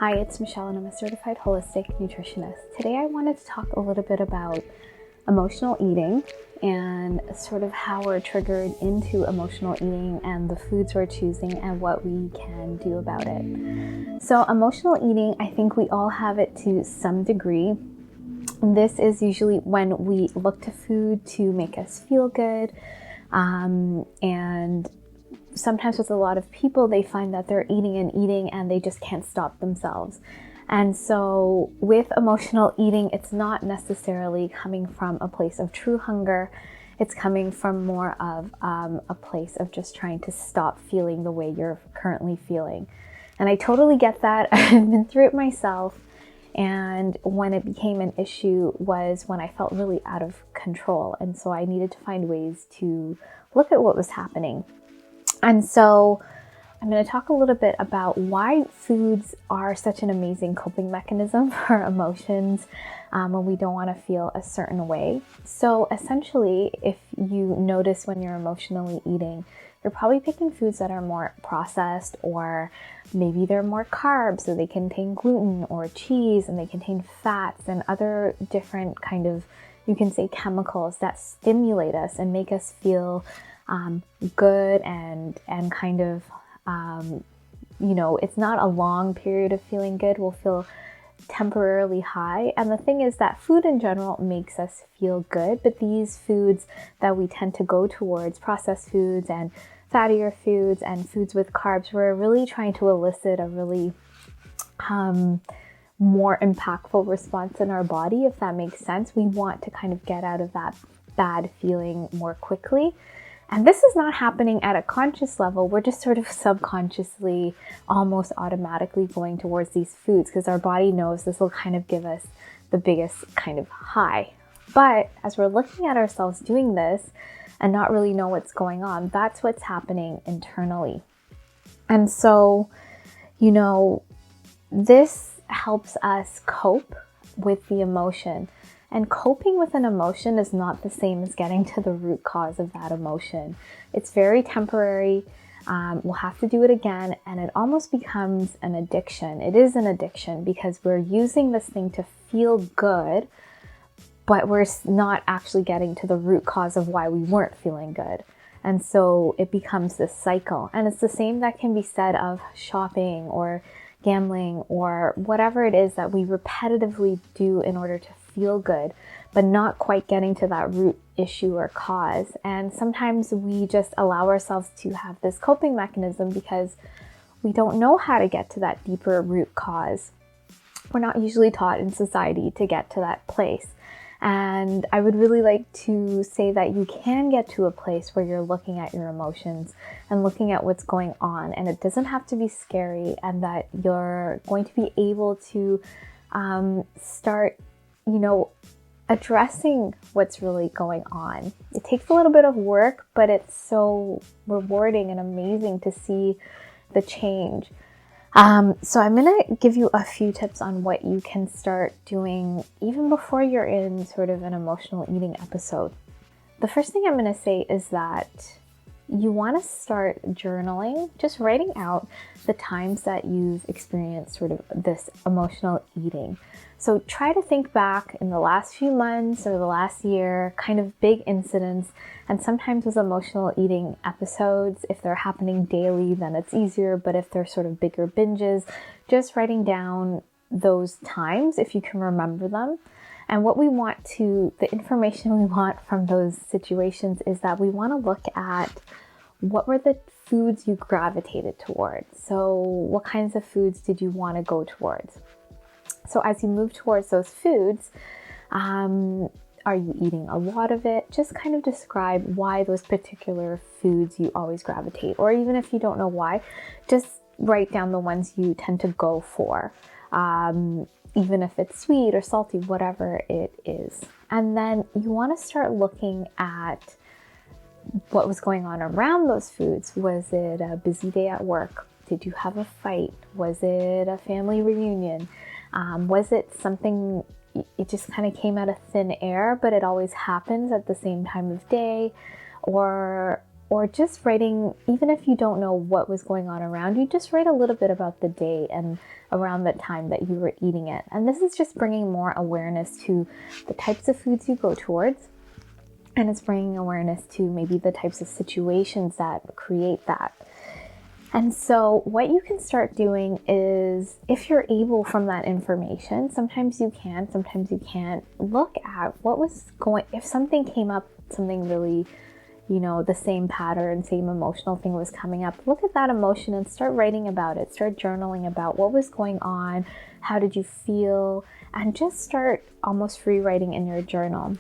Hi, it's Michelle and I'm a certified holistic nutritionist. Today I wanted to talk a little bit about emotional eating and sort of how we're triggered into emotional eating and the foods we're choosing and what we can do about it. So emotional eating, I think we all have it to some degree. This is usually when we look to food to make us feel good, and sometimes with a lot of people, they find that they're eating and they just can't stop themselves. And so with emotional eating, it's not necessarily coming from a place of true hunger. It's coming from more of a place of just trying to stop feeling the way you're currently feeling. And I totally get that. I've been through it myself. And when it became an issue was when I felt really out of control. And so I needed to find ways to look at what was happening. And so I'm going to talk a little bit about why foods are such an amazing coping mechanism for emotions when we don't want to feel a certain way. So essentially, if you notice when you're emotionally eating, you're probably picking foods that are more processed, or maybe they're more carbs, so they contain gluten or cheese, and they contain fats and other different kind of, you can say, chemicals that stimulate us and make us feel good and kind of, it's not a long period of feeling good. We'll feel temporarily high. And the thing is that food in general makes us feel good, but these foods that we tend to go towards, processed foods and fattier foods and foods with carbs, we're really trying to elicit a really more impactful response in our body, if that makes sense. We want to kind of get out of that bad feeling more quickly. And this is not happening at a conscious level. We're just sort of subconsciously, almost automatically going towards these foods because our body knows this will kind of give us the biggest kind of high. But as we're looking at ourselves doing this and not really know what's going on, that's what's happening internally. And so, this helps us cope with the emotion. And coping with an emotion is not the same as getting to the root cause of that emotion. It's very temporary. We'll have to do it again, and it almost becomes an addiction. It is an addiction because we're using this thing to feel good, but we're not actually getting to the root cause of why we weren't feeling good. And so it becomes this cycle. And it's the same that can be said of shopping or gambling or whatever it is that we repetitively do in order to feel good, but not quite getting to that root issue or cause. And sometimes we just allow ourselves to have this coping mechanism because we don't know how to get to that deeper root cause. We're not usually taught in society to get to that place. And I would really like to say that you can get to a place where you're looking at your emotions and looking at what's going on, and it doesn't have to be scary, and that you're going to be able to start addressing what's really going on. It takes a little bit of work, but it's so rewarding and amazing to see the change. So I'm going to give you a few tips on what you can start doing even before you're in sort of an emotional eating episode. The first thing I'm going to say is that you want to start journaling, just writing out the times that you've experienced sort of this emotional eating. So try to think back in the last few months or the last year, kind of big incidents. And sometimes with emotional eating episodes, if they're happening daily, then it's easier. But if they're sort of bigger binges, just writing down those times if you can remember them. And the information we want from those situations is that we want to look at what were the foods you gravitated towards. So what kinds of foods did you want to go towards? So as you move towards those foods, are you eating a lot of it? Just kind of describe why those particular foods you always gravitate. Or even if you don't know why, just write down the ones you tend to go for. Even if it's sweet or salty, whatever it is. And then you want to start looking at what was going on around those foods. Was it a busy day at work? Did you have a fight? Was it a family reunion? Was it something, it just kind of came out of thin air, but it always happens at the same time of day? Or or just writing, even if you don't know what was going on around you, just write a little bit about the day and around the time that you were eating it. And this is just bringing more awareness to the types of foods you go towards, and it's bringing awareness to maybe the types of situations that create that. And so what you can start doing is, if you're able from that information, sometimes you can, sometimes you can't, look at what was going, if something came up, something really, the same pattern, same emotional thing was coming up, look at that emotion and start writing about it. Start journaling about what was going on, how did you feel, and just start almost free writing in your journal.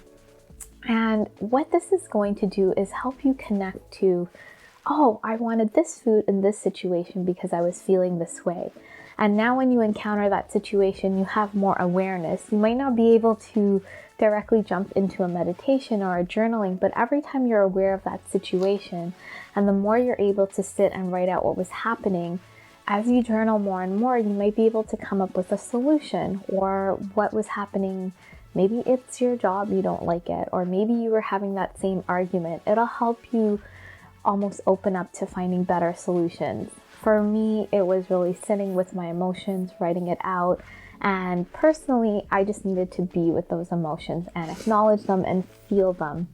And what this is going to do is help you connect to, oh, I wanted this food in this situation because I was feeling this way. And now when you encounter that situation, you have more awareness. You might not be able to directly jump into a meditation or a journaling, but every time you're aware of that situation, and the more you're able to sit and write out what was happening, as you journal more and more, you might be able to come up with a solution, or what was happening. Maybe it's your job, you don't like it, or maybe you were having that same argument. It'll help you almost open up to finding better solutions. For me, it was really sitting with my emotions, writing it out, and personally, I just needed to be with those emotions and acknowledge them and feel them.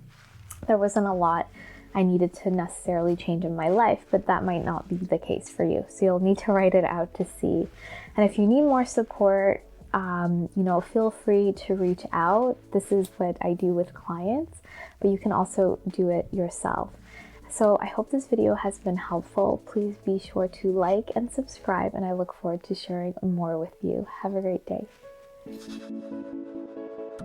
There wasn't a lot I needed to necessarily change in my life, but that might not be the case for you. So you'll need to write it out to see. And if you need more support, feel free to reach out. This is what I do with clients, but you can also do it yourself. So I hope this video has been helpful. Please be sure to like and subscribe, and I look forward to sharing more with you. Have a great day.